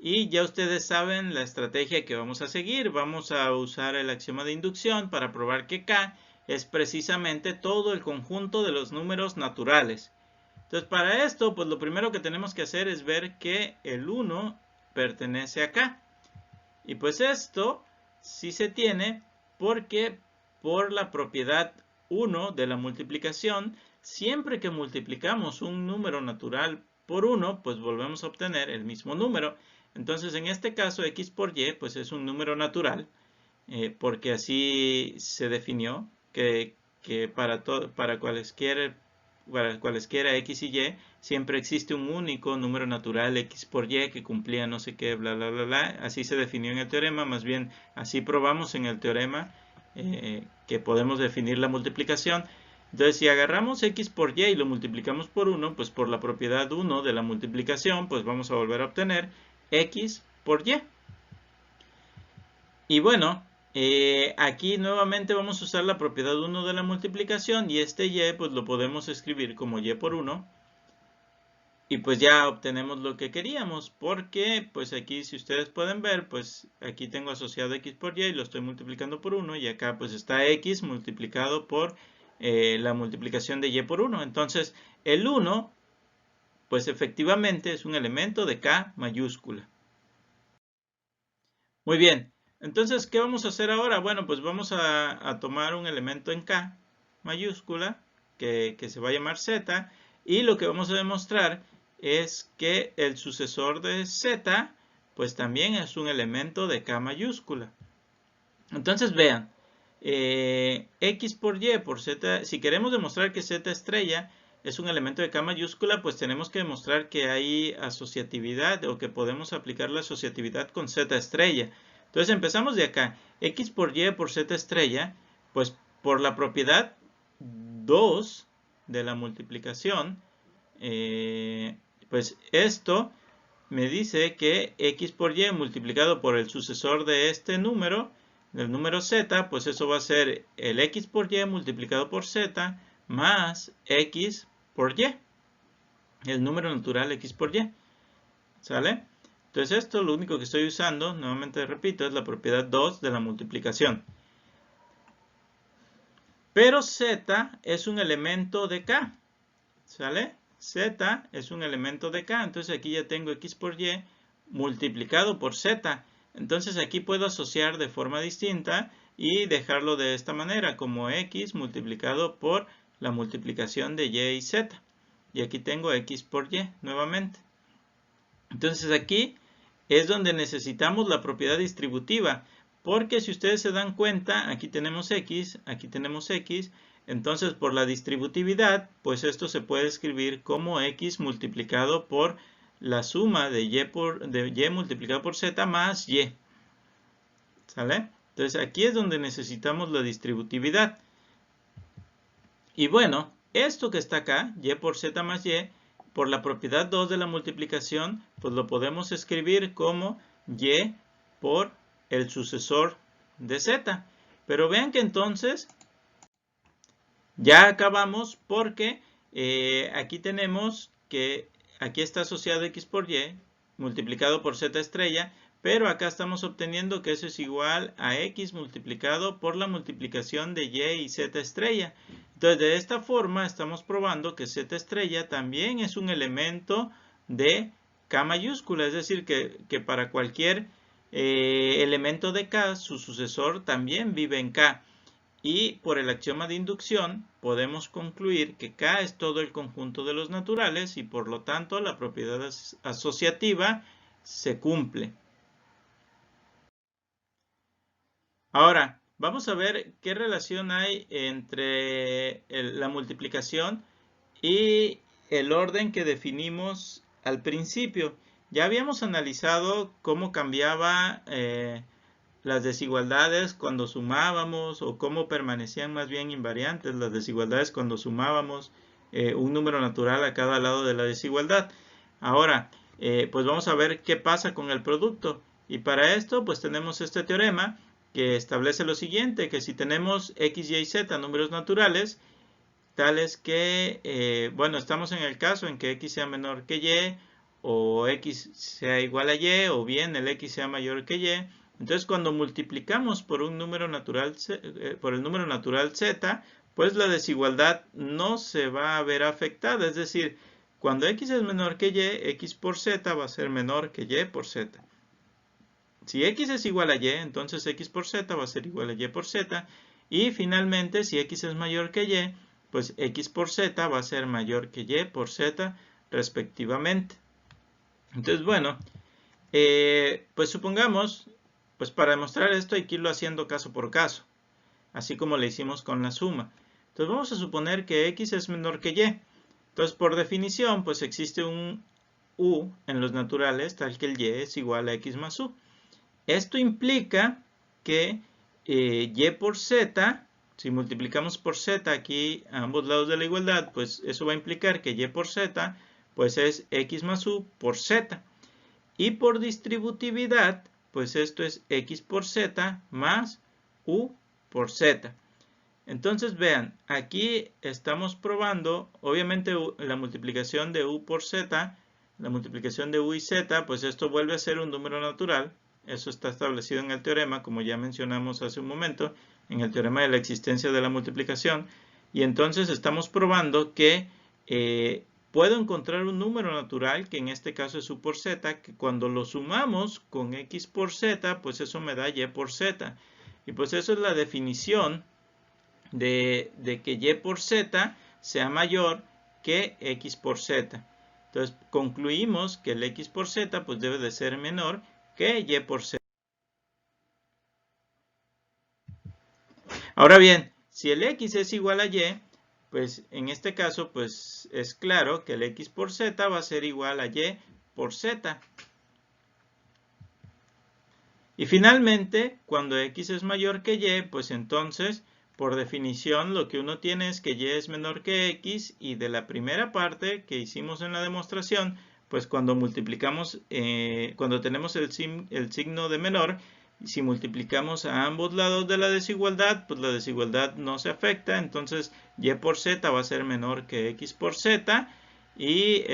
Y ya ustedes saben la estrategia que vamos a seguir. Vamos a usar el axioma de inducción para probar que k es precisamente todo el conjunto de los números naturales. Entonces para esto, pues lo primero que tenemos que hacer es ver que el 1 pertenece a k. Y pues esto sí se tiene porque por la propiedad 1 de la multiplicación, siempre que multiplicamos un número natural por 1, pues volvemos a obtener el mismo número. Entonces en este caso x por y pues es un número natural, porque así se definió que para cualesquiera x y y siempre existe un único número natural x por y que cumplía no sé qué, bla bla bla bla. Así se definió en el teorema, más bien así probamos en el teorema que podemos definir la multiplicación. Entonces si agarramos x por y lo multiplicamos por 1, pues por la propiedad 1 de la multiplicación, pues vamos a volver a obtener x por y. Y bueno, aquí nuevamente vamos a usar la propiedad 1 de la multiplicación y este y pues lo podemos escribir como y por 1. Y pues ya obtenemos lo que queríamos, porque pues aquí si ustedes pueden ver, pues aquí tengo asociado x por y lo estoy multiplicando por 1 y acá pues está x multiplicado por la multiplicación de y por 1. Entonces el 1 pues efectivamente es un elemento de k mayúscula. Muy bien, entonces ¿qué vamos a hacer ahora? Bueno, pues vamos a tomar un elemento en k mayúscula que se va a llamar z y lo que vamos a demostrar es que el sucesor de z pues también es un elemento de k mayúscula. Entonces vean, x por y por z, si queremos demostrar que z estrella es un elemento de k mayúscula, pues tenemos que demostrar que hay asociatividad o que podemos aplicar la asociatividad con z estrella. Entonces empezamos de acá, x por y por z estrella, pues por la propiedad 2 de la multiplicación, pues esto me dice que x por y multiplicado por el sucesor de este número, del número z, pues eso va a ser el x por y multiplicado por z más x por y, el número natural x por y, ¿sale? Entonces esto lo único que estoy usando, nuevamente repito, es la propiedad 2 de la multiplicación. Pero z es un elemento de k, ¿sale? Z es un elemento de k, entonces aquí ya tengo x por y multiplicado por z. Entonces aquí puedo asociar de forma distinta y dejarlo de esta manera, como x multiplicado por la multiplicación de y y z. Y aquí tengo x por y nuevamente. Entonces aquí es donde necesitamos la propiedad distributiva, porque si ustedes se dan cuenta, aquí tenemos x, entonces por la distributividad, pues esto se puede escribir como x multiplicado por la suma de y multiplicado por z más y. ¿Sale? Entonces aquí es donde necesitamos la distributividad. Y bueno, esto que está acá, y por z más y, por la propiedad 2 de la multiplicación, pues lo podemos escribir como y por el sucesor de z. Pero vean que entonces ya acabamos porque aquí tenemos que aquí está asociado x por y multiplicado por z estrella, pero acá estamos obteniendo que eso es igual a x multiplicado por la multiplicación de y y z estrella. Entonces, de esta forma estamos probando que z estrella también es un elemento de K mayúscula, es decir, que para cualquier elemento de K, su sucesor también vive en K. Y por el axioma de inducción podemos concluir que K es todo el conjunto de los naturales y por lo tanto la propiedad asociativa se cumple. Ahora, vamos a ver qué relación hay entre la multiplicación y el orden que definimos al principio. Ya habíamos analizado cómo cambiaba las desigualdades cuando sumábamos o cómo permanecían más bien invariantes las desigualdades cuando sumábamos un número natural a cada lado de la desigualdad. Ahora, pues vamos a ver qué pasa con el producto. Y para esto, pues tenemos este teorema que establece lo siguiente, que si tenemos x, y, z números naturales, tales que, bueno, estamos en el caso en que x sea menor que y, o x sea igual a y, o bien el x sea mayor que y. Entonces, cuando multiplicamos por un número natural, por el número natural z, pues la desigualdad no se va a ver afectada. Es decir, cuando x es menor que y, x por z va a ser menor que y por z. Si x es igual a y, entonces x por z va a ser igual a y por z. Y finalmente, si x es mayor que y, pues x por z va a ser mayor que y por z respectivamente. Entonces, bueno, pues supongamos, pues para demostrar esto hay que irlo haciendo caso por caso, así como le hicimos con la suma. Entonces vamos a suponer que x es menor que y. Entonces, por definición, pues existe un u en los naturales, tal que el y es igual a x más u. Esto implica que y por z, si multiplicamos por z aquí a ambos lados de la igualdad, pues eso va a implicar que y por z pues es x más u por z. Y por distributividad, pues esto es x por z más u por z. Entonces vean, aquí estamos probando, obviamente la multiplicación de u por z, la multiplicación de u y z, pues esto vuelve a ser un número natural. Eso está establecido en el teorema, como ya mencionamos hace un momento, en el teorema de la existencia de la multiplicación. Y entonces estamos probando que puedo encontrar un número natural, que en este caso es u por z, que cuando lo sumamos con x por z, pues eso me da y por z. Y pues eso es la definición de que y por z sea mayor que x por z. Entonces concluimos que el x por z pues debe de ser menor que y por z. Ahora bien, si el x es igual a y, pues en este caso pues es claro que el x por z va a ser igual a y por z. Y finalmente, cuando x es mayor que y, pues entonces, por definición, lo que uno tiene es que y es menor que x, y de la primera parte que hicimos en la demostración, pues cuando multiplicamos, cuando tenemos el signo de menor, si multiplicamos a ambos lados de la desigualdad, pues la desigualdad no se afecta, entonces y por z va a ser menor que x por z, y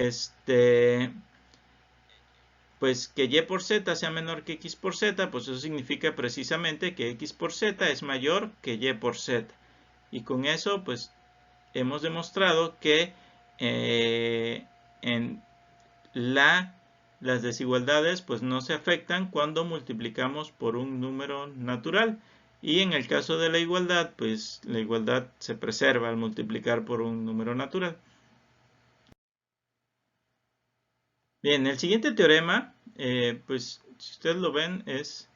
pues que y por z sea menor que x por z, pues eso significa precisamente que x por z es mayor que y por z. Y con eso, pues, hemos demostrado que en las desigualdades, pues, no se afectan cuando multiplicamos por un número natural. Y en el caso de la igualdad, pues, la igualdad se preserva al multiplicar por un número natural. Bien, el siguiente teorema, pues si ustedes lo ven, es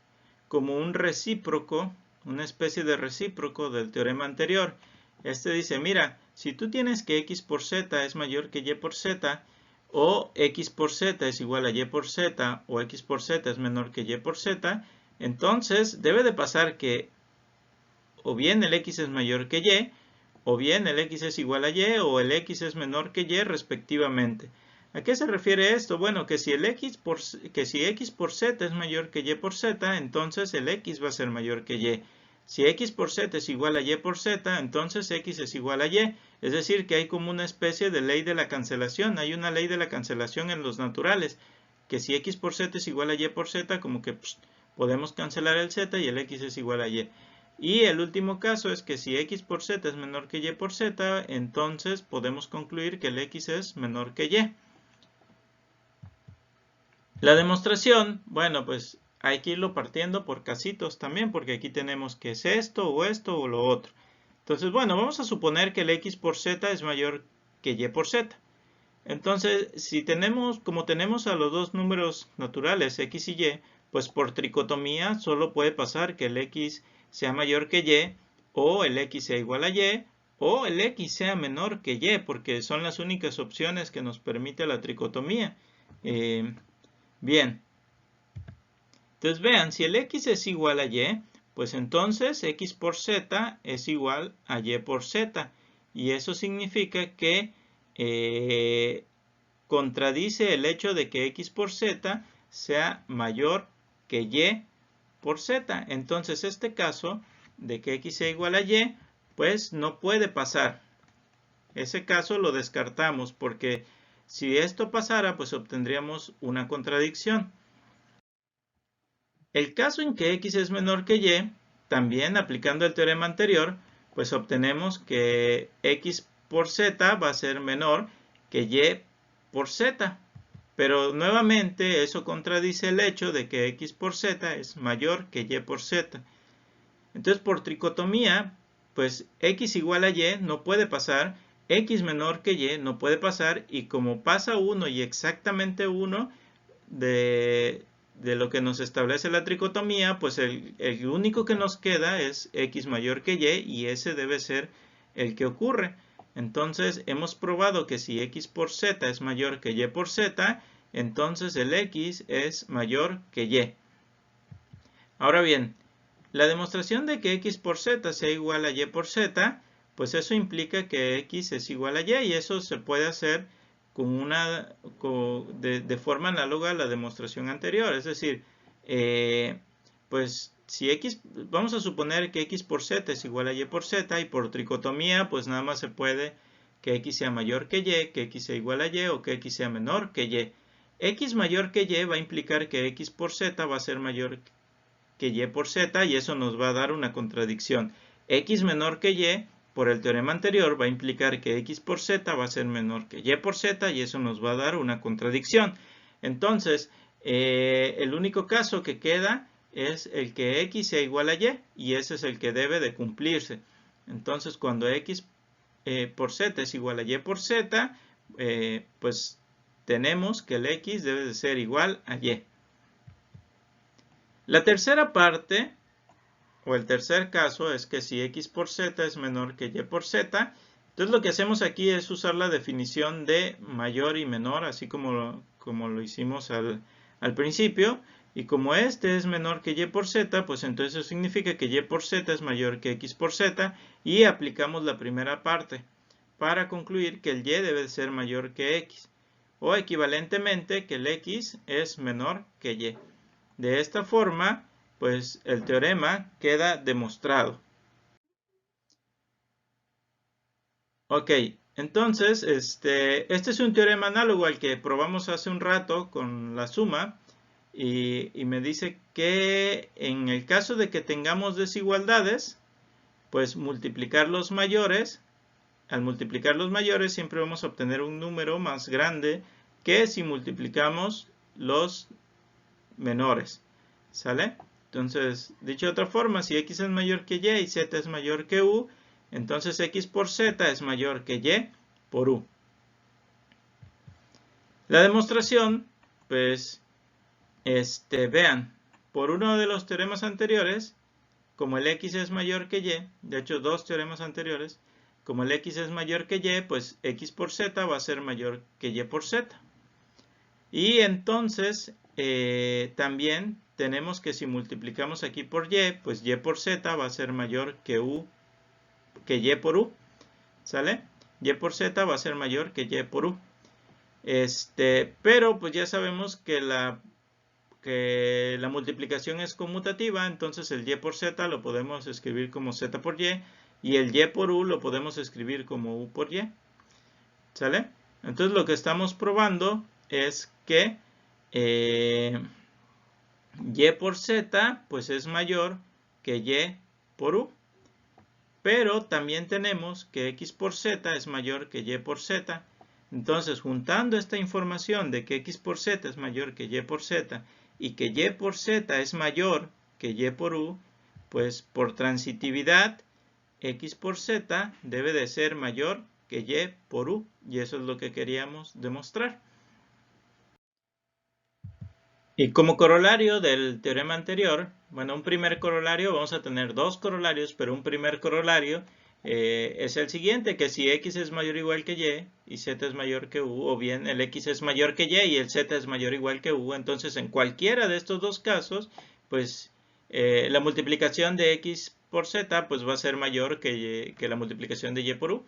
como un recíproco, una especie de recíproco del teorema anterior. Este dice, mira, si tú tienes que x por z es mayor que y por z, o x por z es igual a y por z, o x por z es menor que y por z, entonces debe de pasar que o bien el x es mayor que y, o bien el x es igual a y, o el x es menor que y respectivamente. ¿A qué se refiere esto? Bueno, que si x por z es mayor que y por z, entonces el x va a ser mayor que y. Si x por z es igual a y por z, entonces x es igual a y. Es decir, que hay como una especie de ley de la cancelación. Hay una ley de la cancelación en los naturales. Que si x por z es igual a y por z, como que podemos cancelar el z y el x es igual a y. Y el último caso es que si x por z es menor que y por z, entonces podemos concluir que el x es menor que y. La demostración, bueno, pues hay que irlo partiendo por casitos también, porque aquí tenemos que es esto o lo otro. Entonces, bueno, vamos a suponer que el x por z es mayor que y por z. Entonces, si tenemos, como tenemos a los dos números naturales, x y y, pues por tricotomía solo puede pasar que el x sea mayor que y, o el x sea igual a y, o el x sea menor que y, porque son las únicas opciones que nos permite la tricotomía. Bien, entonces vean, si el x es igual a y, pues entonces x por z es igual a y por z. Y eso significa que contradice el hecho de que x por z sea mayor que y por z. Entonces este caso de que x sea igual a y, pues no puede pasar. Ese caso lo descartamos porque si esto pasara, pues obtendríamos una contradicción. El caso en que x es menor que y, también aplicando el teorema anterior, pues obtenemos que x por z va a ser menor que y por z. Pero nuevamente eso contradice el hecho de que x por z es mayor que y por z. Entonces por tricotomía, pues x igual a y no puede pasar, x menor que y no puede pasar, y como pasa 1 y exactamente 1 de lo que nos establece la tricotomía, pues el único que nos queda es x mayor que y ese debe ser el que ocurre. Entonces hemos probado que si x por z es mayor que y por z, entonces el x es mayor que y. Ahora bien, la demostración de que x por z sea igual a y por z, pues eso implica que x es igual a y eso se puede hacer de forma análoga a la demostración anterior. Es decir, pues si x, vamos a suponer que x por z es igual a y por z y por tricotomía, pues nada más se puede que x sea mayor que y, que x sea igual a y o que x sea menor que y. X mayor que y va a implicar que x por z va a ser mayor que y por z y eso nos va a dar una contradicción. X menor que y por el teorema anterior va a implicar que x por z va a ser menor que y por z y eso nos va a dar una contradicción. Entonces, el único caso que queda es el que x sea igual a y ese es el que debe de cumplirse. Entonces, cuando x por z es igual a y por z, pues tenemos que el x debe de ser igual a y. La tercera parte, o el tercer caso, es que si x por z es menor que y por z, entonces lo que hacemos aquí es usar la definición de mayor y menor, así como lo hicimos al principio. Y como este es menor que y por z, pues entonces eso significa que y por z es mayor que x por z y aplicamos la primera parte para concluir que el y debe ser mayor que x. O equivalentemente que el x es menor que y. De esta forma, pues el teorema queda demostrado. Ok, entonces este es un teorema análogo al que probamos hace un rato con la suma y me dice que en el caso de que tengamos desigualdades, pues multiplicar los mayores, al multiplicar los mayores siempre vamos a obtener un número más grande que si multiplicamos los menores. ¿Sale? Entonces, dicho de otra forma, si x es mayor que y z es mayor que u, entonces x por z es mayor que y por u. La demostración, pues, vean, por uno de los teoremas anteriores, como el x es mayor que y, de hecho dos teoremas anteriores, como el x es mayor que y, pues x por z va a ser mayor que y por z. Y entonces también tenemos que si multiplicamos aquí por y, pues y por z va a ser mayor que y por u. ¿Sale? Y por z va a ser mayor que y por u. Pero pues ya sabemos que la multiplicación es conmutativa, entonces el y por z lo podemos escribir como z por y el y por u lo podemos escribir como u por y. ¿Sale? Entonces lo que estamos probando es que y por z pues es mayor que y por u. Pero también tenemos que x por z es mayor que y por z. Entonces, juntando esta información de que x por z es mayor que y por z y que y por z es mayor que y por u, pues por transitividad, x por z debe de ser mayor que y por u. Y eso es lo que queríamos demostrar. Y como corolario del teorema anterior, bueno, un primer corolario, vamos a tener dos corolarios, pero un primer corolario es el siguiente, que si x es mayor o igual que y z es mayor que u, o bien el x es mayor que y el z es mayor o igual que u, entonces en cualquiera de estos dos casos, pues la multiplicación de x por z pues va a ser mayor que la multiplicación de y por u.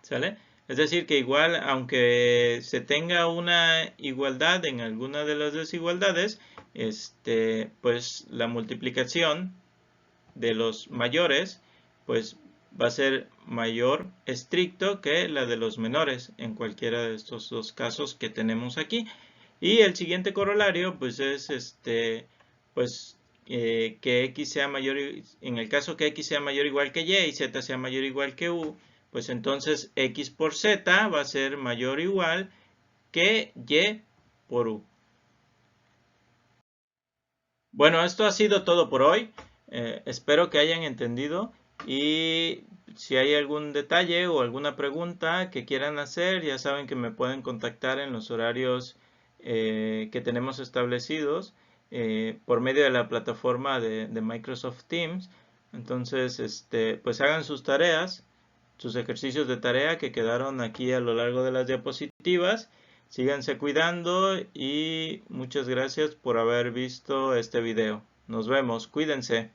¿Sale? Es decir, que igual, aunque se tenga una igualdad en alguna de las desigualdades, pues la multiplicación de los mayores, pues va a ser mayor estricto que la de los menores en cualquiera de estos dos casos que tenemos aquí. Y el siguiente corolario, pues es que x sea mayor, en el caso que x sea mayor o igual que y z sea mayor o igual que u, pues entonces x por z va a ser mayor o igual que y por u. Bueno, esto ha sido todo por hoy. Espero que hayan entendido y si hay algún detalle o alguna pregunta que quieran hacer, ya saben que me pueden contactar en los horarios que tenemos establecidos por medio de la plataforma de Microsoft Teams. Entonces, pues hagan sus tareas, sus ejercicios de tarea que quedaron aquí a lo largo de las diapositivas. Síganse cuidando y muchas gracias por haber visto este video. Nos vemos, cuídense.